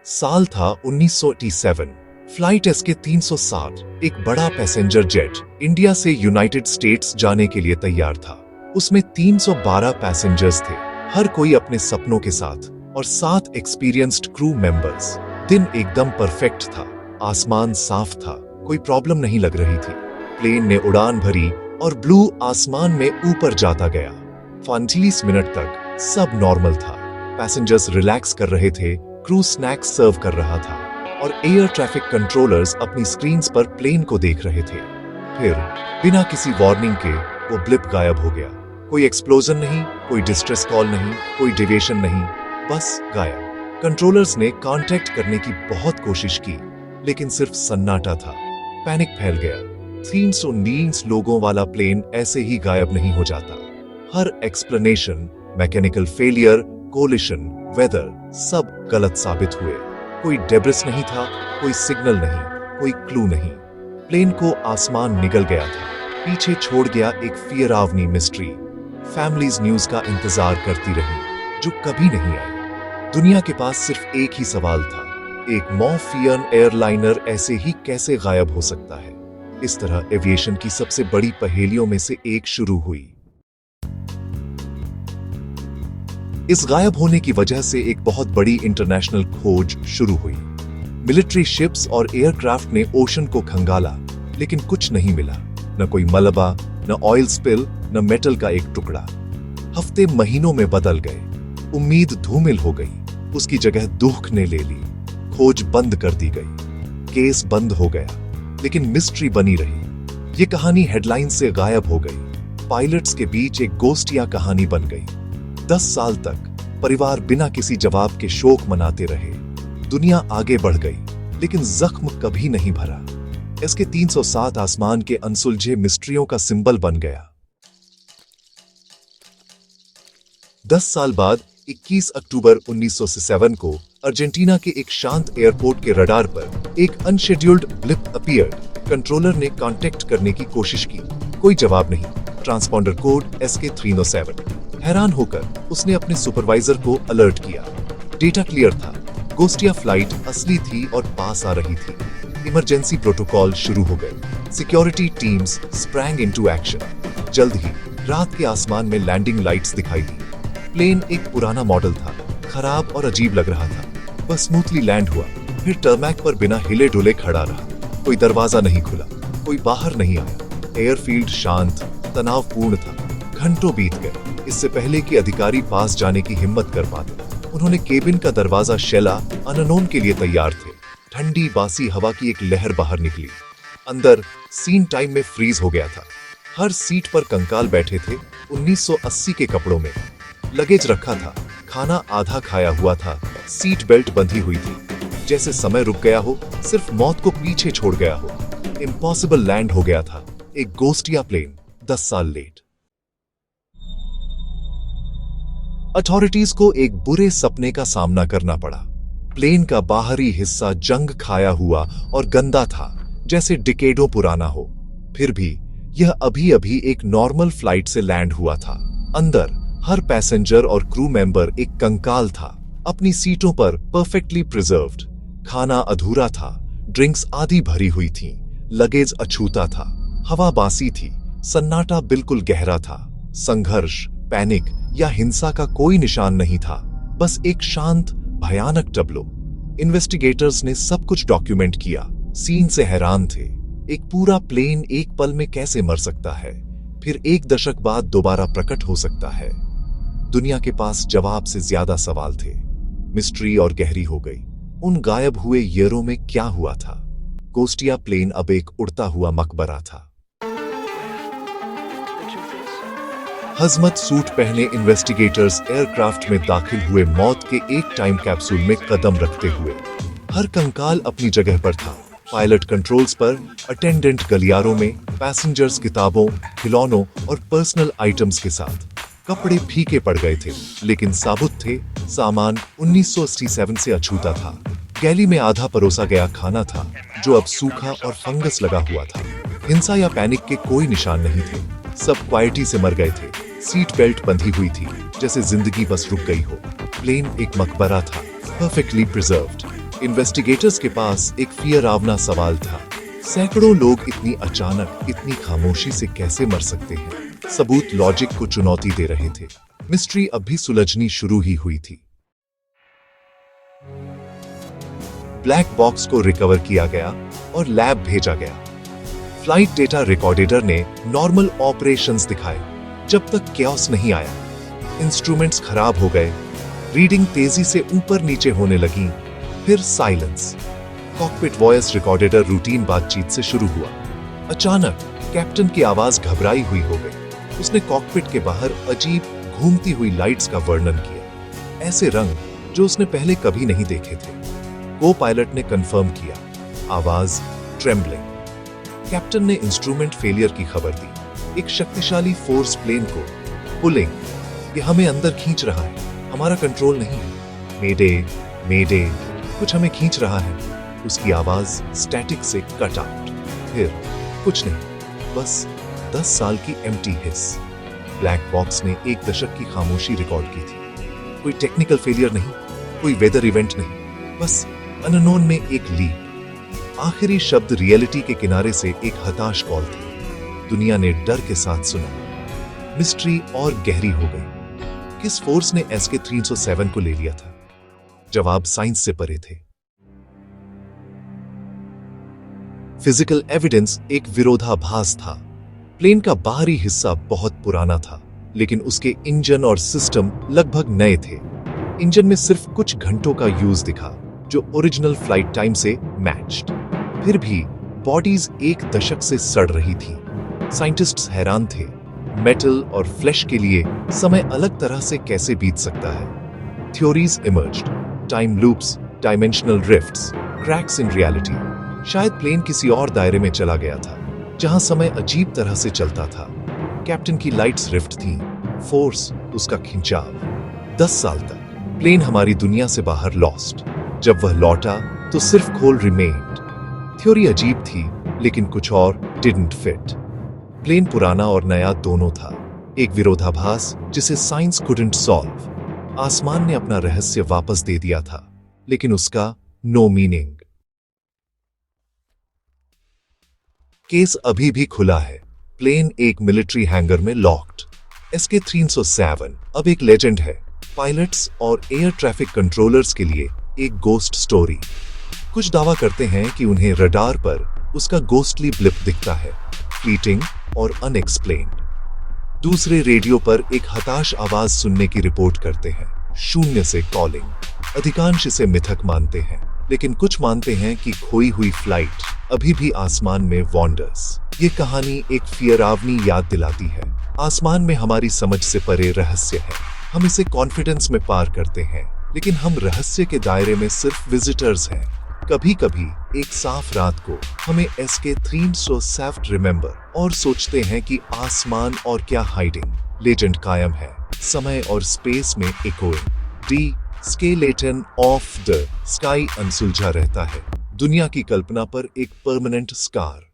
साल था 1987। Flight SK 360 एक बड़ा पैसेंजर जेट इंडिया से यूनाइटेड स्टेट्स जाने के लिए तैयार था। उसमें 312 पैसेंजर्स थे, हर कोई अपने सपनों के साथ, और 7 एक्सपीरियंस्ड क्रू मेंबर्स। दिन एकदम परफेक्ट था, आसमान साफ था, कोई प्रॉब्लम नहीं लग रही थी। प्लेन ने उड़ान भरी और ब्लू आसमान में ऊपर जाता गया। 45 मिनट तक सब नॉर्मल था। पैसेंजर्स रिलैक्स कर रहे थे, क्रू स्नैक्स सर्व कर रहा था, और एयर ट्रैफिक कंट्रोलर्स अपनी स्क्रीन्स पर प्लेन को देख रहे थे। फिर बिना किसी वार्निंग के वो ब्लिप गायब हो गया। कोई एक्सप्लोजन नहीं, कोई डिस्ट्रेस कॉल नहीं, कोई डेविएशन नहीं, बस गायब। कंट्रोलर्स ने कांटेक्ट करने की बहुत कोशिश की, लेकिन सिर्फ सन्नाटा था। पैनिक फैल गया। 319 लोगों वाला प्लेन ऐसे ही गायब नहीं हो जाता। हर explanation, mechanical failure, collision, weather, सब गलत साबित हुए। कोई डेब्रिस नहीं था, कोई सिग्नल नहीं, कोई क्लू नहीं। प्लेन को आसमान निगल गया था, पीछे छोड़ गया एक फियरावनी मिस्ट्री। फैमिलीज न्यूज का इंतजार करती रही, जो कभी नहीं आई। दुनिया के पास सिर्फ एक ही सवाल था, एक मॉर्फियन एयरलाइनर ऐसे ही कैसे गायब हो सकता है। इस तरह एविएशन की सबसे बड़ी पहेलियों में से एक शुरू हुई। इस गायब होने की वजह से एक बहुत बड़ी इंटरनेशनल खोज शुरू हुई। मिलिट्री शिप्स और एयरक्राफ्ट ने ओशन को खंगाला, लेकिन कुछ नहीं मिला। न कोई मलबा, न ऑयल स्पिल, न मेटल का एक टुकड़ा। हफ्ते महीनों में बदल गए, उम्मीद धूमिल हो गई, उसकी जगह दुख ने ले ली। खोज बंद कर दी गई, केस बंद हो गया, लेकिन मिस्ट्री बनी रही। ये कहानी हेडलाइन से गायब हो गई, पायलट्स के बीच एक गोस्टिया कहानी बन गई। 10 साल तक परिवार बिना किसी जवाब के शोक मनाते रहे। दुनिया आगे बढ़ गई, लेकिन जख्म कभी नहीं भरा। एसके 360 आसमान के अनसुलझे मिस्ट्रियों का सिंबल बन गया। 10 साल बाद 21 अक्टूबर 1907 को अर्जेंटीना के एक शांत एयरपोर्ट के रडार पर एक अनशेड्यूल्ड ब्लिप अपीयर्ड। कंट्रोलर ने कांटेक्ट करने की कोशिश की, कोई जवाब नहीं। Transponder code SK 307। हैरान होकर उसने अपने सुपरवाइजर को अलर्ट किया। डेटा क्लियर था, गोस्टिया फ्लाइट असली थी और पास आ रही थी। इमरजेंसी प्रोटोकॉल शुरू हो गए। Security teams sprang into action. जल्द ही रात के आसमान में लैंडिंग लाइट्स दिखाई दी। प्लेन एक पुराना मॉडल था, खराब और अजीब लग रहा था। बस स्मूथली लैंड हुआ, फिर टर्मैक पर बिना हिले डुले खड़ा रहा। कोई दरवाजा नहीं खुला, कोई बाहर नहीं आया। एयरफील्ड शांत, तनावपूर्ण था। घंटों बीत गए इससे पहले कि अधिकारी पास जाने की हिम्मत कर पाते। उन्होंने केबिन का दरवाजा शेला, अननोन के लिए तैयार थे। ठंडी बासी हवा की एक लहर बाहर निकली। अंदर सीन टाइम में फ्रीज हो गया था। हर सीट पर कंकाल बैठे थे, 1980 के कपड़ों में। लगेज रखा था, खाना आधा खाया हुआ था, सीट बेल्ट बंधी हुई थी। जैसे समय रुक गया हो, सिर्फ मौत को पीछे छोड़ गया हो। इम्पॉसिबल लैंड हो गया था, एक गोस्टिया प्लेन 10 साल लेट। अथॉरिटीज को एक बुरे सपने का सामना करना पड़ा। प्लेन का बाहरी हिस्सा जंग खाया हुआ और गंदा था, जैसे डिकेडों पुराना हो। फिर भी यह अभी-अभी एक नॉर्मल फ्लाइट से लैंड हुआ था। अंदर हर पैसेंजर और क्रू मेंबर एक कंकाल था, अपनी सीटों पर परफेक्टली प्रिजर्व्ड। खाना अधूरा था, ड्रिंक्स आधी भरी हुई थीं, लगेज अछूता था, हवा बासी थी, सन्नाटा बिल्कुल गहरा था। संघर्ष, पैनिक या हिंसा का कोई निशान नहीं था, बस एक शांत भयानक टबलो। इन्वेस्टिगेटर्स ने सब कुछ डॉक्यूमेंट किया, सीन से हैरान थे। एक पूरा प्लेन एक पल में कैसे मर सकता है, फिर एक दशक बाद दोबारा प्रकट हो सकता है। दुनिया के पास जवाब से ज्यादा सवाल थे। मिस्ट्री और गहरी हो गई। उन गायब हुए ईयरों में क्या हुआ था? गोस्टिया प्लेन अब एक उड़ता हुआ मकबरा था। हजमत सूट पहने इन्वेस्टिगेटर्स एयरक्राफ्ट में दाखिल हुए, मौत के एक टाइम कैप्सूल में कदम रखते हुए। हर कंकाल अपनी जगह पर था। पायलट कंट्रोल्स पर, अटेंडेंट गलियारों में, पैसेंजर्स किताबों, खिलौनों और पर्सनल आइटम्स के साथ। कपड़े फीके पड़ गए थे, लेकिन साबुत थे। सामान 1987 से अछूता था। गैली में आधा परोसा गया खाना था, जो अब सूखा और फंगस लगा हुआ था। हिंसा या पैनिक के कोई निशान नहीं थे, सब क्वाइटी से मर गए थे। सीट बेल्ट बंधी हुई थी, जैसे जिंदगी बस रुक गई हो। प्लेन एक मकबरा था, परफेक्टली प्रिजर्व्ड। इन्वेस्टिगेटर्स के पास एक फियरावना सवाल था। सैकड़ों लोग इतनी अचानक, इतनी खामोशी से कैसे मर सकते हैं? सबूत लॉजिक को चुनौती दे रहे थे। मिस्ट्री अब भी सुलझनी शुरू ही हुई थी। ब्लैक बॉक्स को रिकवर किया गया और लैब भेजा गया। फ्लाइट डेटा रिकॉर्डेटर ने नॉर्मल ऑपरेशंस दिखाए जब तक कैओस नहीं आया। इंस्ट्रूमेंट्स खराब हो गए, रीडिंग तेजी से ऊपर नीचे होने लगी, फिर साइलेंस। कॉकपिट वॉइस रिकॉर्डेटर रूटीन बातचीत से शुरू हुआ। अचानक कैप्टन की आवाज घबराई हुई हो गई। उसने कॉकपिट के बाहर अजीब घूमती हुई लाइट्स का वर्णन किया, ऐसे रंग जो उसने पहले कभी नहीं देखे थे। को पायलट ने कंफर्म किया, आवाज ट्रेम्बलिंग। कैप्टन ने इंस्ट्रूमेंट फेलियर की खबर दी। एक शक्तिशाली फोर्स प्लेन को पुलिंग, ये हमें अंदर खींच रहा है, हमारा कंट्रोल नहीं है। मेडे मेडे, कुछ हमें खींच रहा है। उसकी आवाज स्टैटिक से कट आउट। फिर कुछ नहीं, बस 10 साल की एम्प्टी हिस। ब्लैक बॉक्स ने 1 दशक की खामोशी रिकॉर्ड की थी। कोई टेक्निकल फेलियर नहीं, कोई वेदर इवेंट नहीं, बस अननोन में एक लीप। आखिरी शब्द रियलिटी के किनारे से एक हताश कॉल थी। दुनिया ने डर के साथ सुना। मिस्ट्री और गहरी हो गई। किस फोर्स ने SK-307 को ले लिया था? जवाब साइंस से परे थे। फिजिकल एविडेंस एक विरोधाभास था। प्लेन का बाहरी हिस्सा बहुत पुराना था, लेकिन उसके इंजन और सिस्टम लगभग नए थे। इंजन में सिर्फ कुछ घंटों का यूज दिखा, जो ओरिजिनल फ्लाइट टाइम से मैच्ड। फिर भी बॉडीज 1 दशक से सड़ रही थी। साइंटिस्ट्स हैरान थे। मेटल और फ्लैश के लिए समय अलग तरह से कैसे बीत सकता है? Theories emerged, time loops, dimensional rifts, cracks in reality. शायद प्लेन किसी और दायरे में चला गया था, जहां समय अजीब तरह से चलता था। कैप्टन की लाइट्स रिफ्ट थी, फोर्स उसका खिंचाव। 10 साल तक प्लेन हमारी दुनिया से बाहर लॉस्ट। जब वह लौटा तो सिर्फ खोल रिमेन्ड। थ्योरी अजीब थी, लेकिन कुछ और डिडंट फिट। प्लेन पुराना और नया दोनों था, एक विरोधाभास जिसे साइंस कुडंट सॉल्व। आसमान ने अपना रहस्य वापस दे दिया था, लेकिन उसका नो मीनिंग। केस अभी भी खुला है। प्लेन एक मिलिट्री हैंगर में लॉक्ड। SK-307 अब एक लेजेंड है, पायलट्स और एयर ट्रैफिक कंट्रोलर्स के लिए एक गोस्ट स्टोरी। कुछ दावा करते हैं कि उन्हें रडार पर उसका गोस्टली ब्लिप दिखता है, फ्लीटिंग और अनएक्सप्लेन्ड। दूसरे रेडियो पर एक हताश आवाज सुनने की रिपोर्ट करते हैं, शून्य से कॉलिंग। अधिकांश इसे मिथक मानते हैं, लेकिन कुछ मानते हैं कि खोई हुई फ्लाइट अभी भी आसमान में वॉन्डर्स। ये कहानी एक फियरावनी याद दिलाती है। आसमान में हमारी समझ से परे रहस्य है। हम इसे कॉन्फिडेंस में पार करते हैं, लेकिन हम रहस्य के दायरे में सिर्फ विजिटर्स हैं। कभी कभी एक साफ रात को हमें SK-307 रिमेंबर और सोचते हैं कि आसमान और क्या हाइडिंग। लेजेंड कायम है, समय और स्पेस में echoing. The skeleton of the sky अनसुलझा रहता है, दुनिया की कल्पना पर एक परमानेंट स्कार।